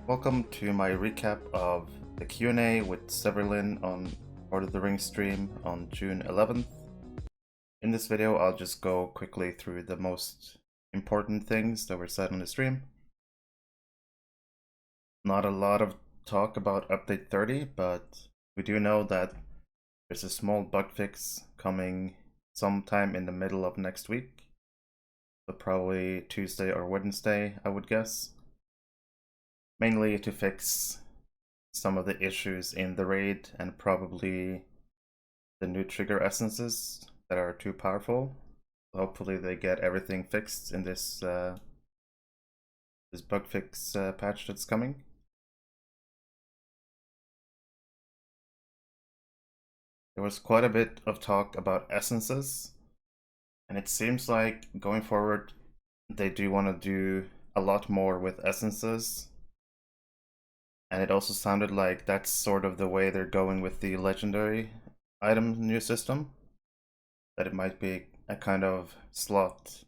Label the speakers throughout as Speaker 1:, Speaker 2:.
Speaker 1: Welcome to my recap of the Q&A with Severlin on Lord of the Rings stream on June 11th. In this video, I'll just go quickly through the most important things that were said on the stream. Not a lot of talk about Update 30, but we do know that there's a small bug fix coming sometime in the middle of next week. So probably Tuesday or Wednesday, I would guess. Mainly to fix some of the issues in the raid and probably the new trigger essences that are too powerful. Hopefully they get everything fixed in this this bug fix patch that's coming. There was quite a bit of talk about essences, and it seems like going forward they do want to do a lot more with essences. And it also sounded like that's sort of the way they're going with the legendary item new system. That it might be a kind of slot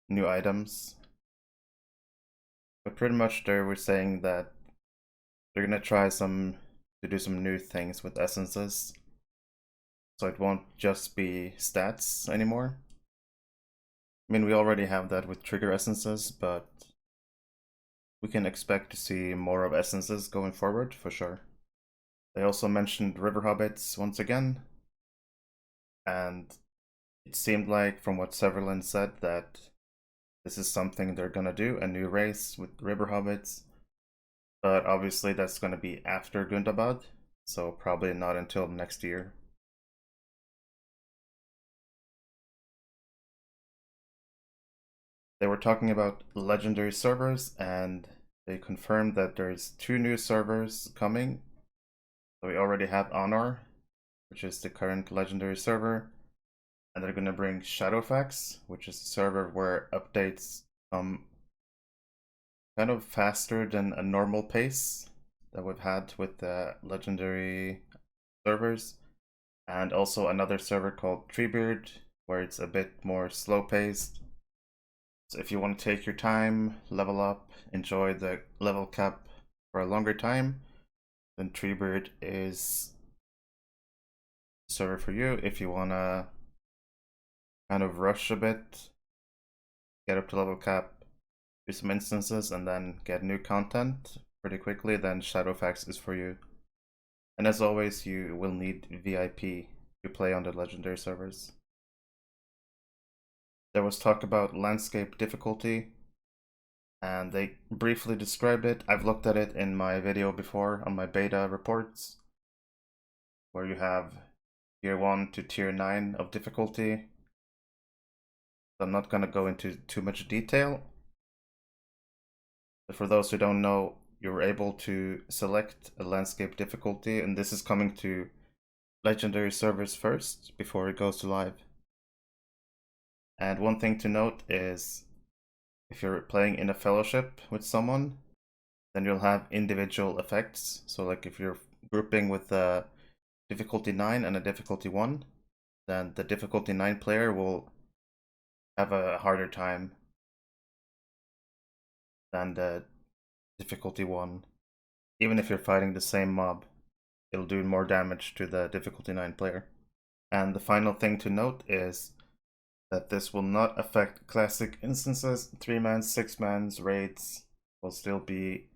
Speaker 1: new items. But pretty much they were saying that they're gonna try to do some new things with essences. So it won't just be stats anymore. I mean, we already have that with trigger essences, but we can expect to see more of essences going forward, for sure. They also mentioned River-Hobbits once again, and it seemed like, from what Severlin said, that this is something they're gonna do, a new race with River-Hobbits, but obviously that's gonna be after Gundabad, so probably not until next year. They were talking about legendary servers, and they confirmed that there's 2 new servers coming. So we already have Honor, which is the current legendary server, and they're going to bring Shadowfax, which is a server where updates come kind of faster than a normal pace that we've had with the legendary servers, and also another server called Treebeard, where it's a bit more slow paced. So if you want to take your time, level up, enjoy the level cap for a longer time, then Treebeard is a server for you. If you want to kind of rush a bit, get up to level cap, do some instances, and then get new content pretty quickly, then Shadowfax is for you. And as always, you will need VIP to play on the legendary servers. There was talk about landscape difficulty, and they briefly described it. I've looked at it in my video before on my beta reports, where you have tier 1 to tier 9 of difficulty. So I'm not going to go into too much detail, but for those who don't know, you're able to select a landscape difficulty, and this is coming to legendary servers first before it goes to live. And one thing to note is, if you're playing in a fellowship with someone, then you'll have individual effects. So like if you're grouping with a difficulty 9 and a difficulty 1, then the difficulty 9 player will have a harder time than the difficulty 1. Even if you're fighting the same mob, it'll do more damage to the difficulty 9 player. And the final thing to note is that this will not affect classic instances. 3-man, 6-man's raids will still be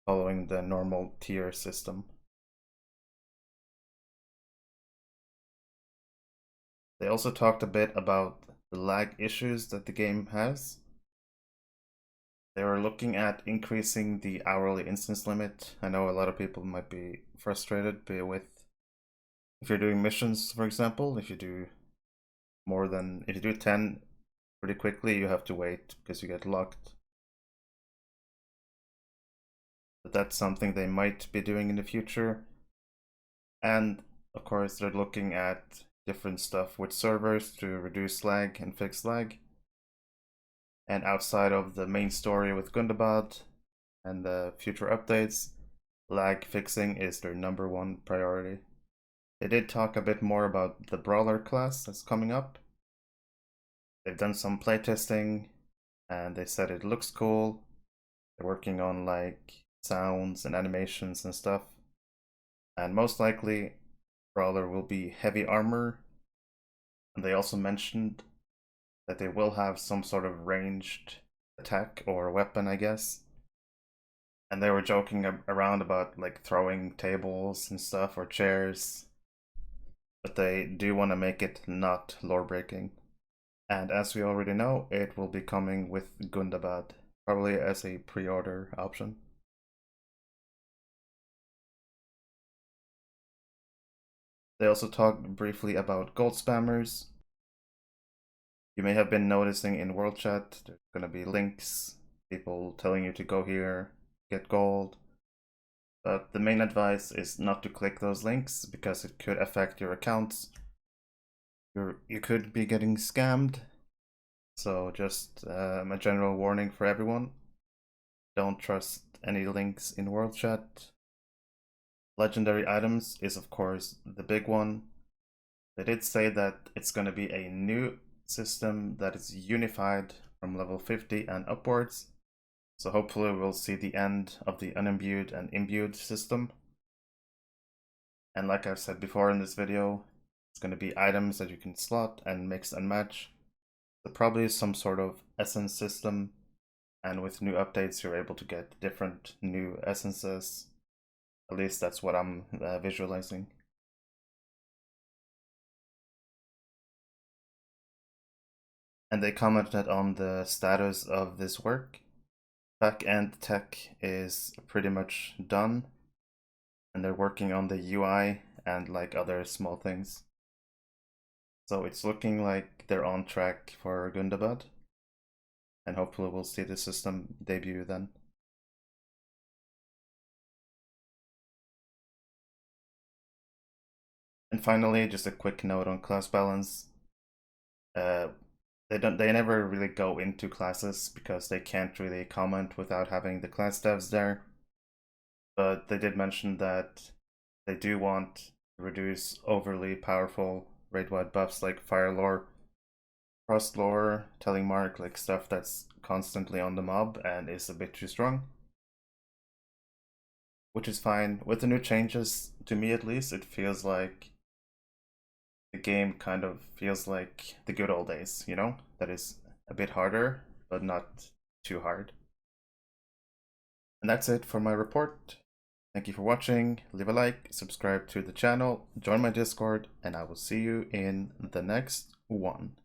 Speaker 1: following the normal tier system. They also talked a bit about the lag issues that the game has. They were looking at increasing the hourly instance limit. I know a lot of people might be frustrated with, if you're doing missions, for example, if you do 10 pretty quickly, you have to wait because you get locked. But that's something they might be doing in the future. And of course, they're looking at different stuff with servers to reduce lag and fix lag. And outside of the main story with Gundabad and the future updates, lag fixing is their #1 priority. They did talk a bit more about the Brawler class that's coming up. They've done some playtesting, and they said it looks cool. They're working on like sounds and animations and stuff. And most likely, Brawler will be heavy armor. And they also mentioned that they will have some sort of ranged attack or weapon, I guess. And they were joking around about like throwing tables and stuff or chairs. But they do want to make it not lore breaking. And as we already know, it will be coming with Gundabad, probably as a pre-order option. They also talked briefly about gold spammers. You may have been noticing in World Chat, there's going to be links, people telling you to go here, get gold. But the main advice is not to click those links because it could affect your accounts. You could be getting scammed. So just a general warning for everyone. Don't trust any links in World Chat. Legendary items is of course the big one. They did say that it's going to be a new system that is unified from level 50 and upwards. So hopefully we'll see the end of the unimbued and imbued system. And like I've said before in this video, it's going to be items that you can slot and mix and match. So probably some sort of essence system, and with new updates you're able to get different new essences. At least that's what I'm visualizing. And they commented on the status of this work. Back-end tech is pretty much done, and they're working on the UI and like other small things. So it's looking like they're on track for Gundabad, and hopefully we'll see the system debut then. And finally, just a quick note on class balance. They never really go into classes because they can't really comment without having the class devs there. But they did mention that they do want to reduce overly powerful raid-wide buffs like Fire Lore, Frost Lore, Telling Mark, like stuff that's constantly on the mob and is a bit too strong. Which is fine. With the new changes, to me at least, it feels like the game kind of feels like the good old days, you know? That is a bit harder, but not too hard. And that's it for my report. Thank you for watching. Leave a like, subscribe to the channel, join my Discord, and I will see you in the next one.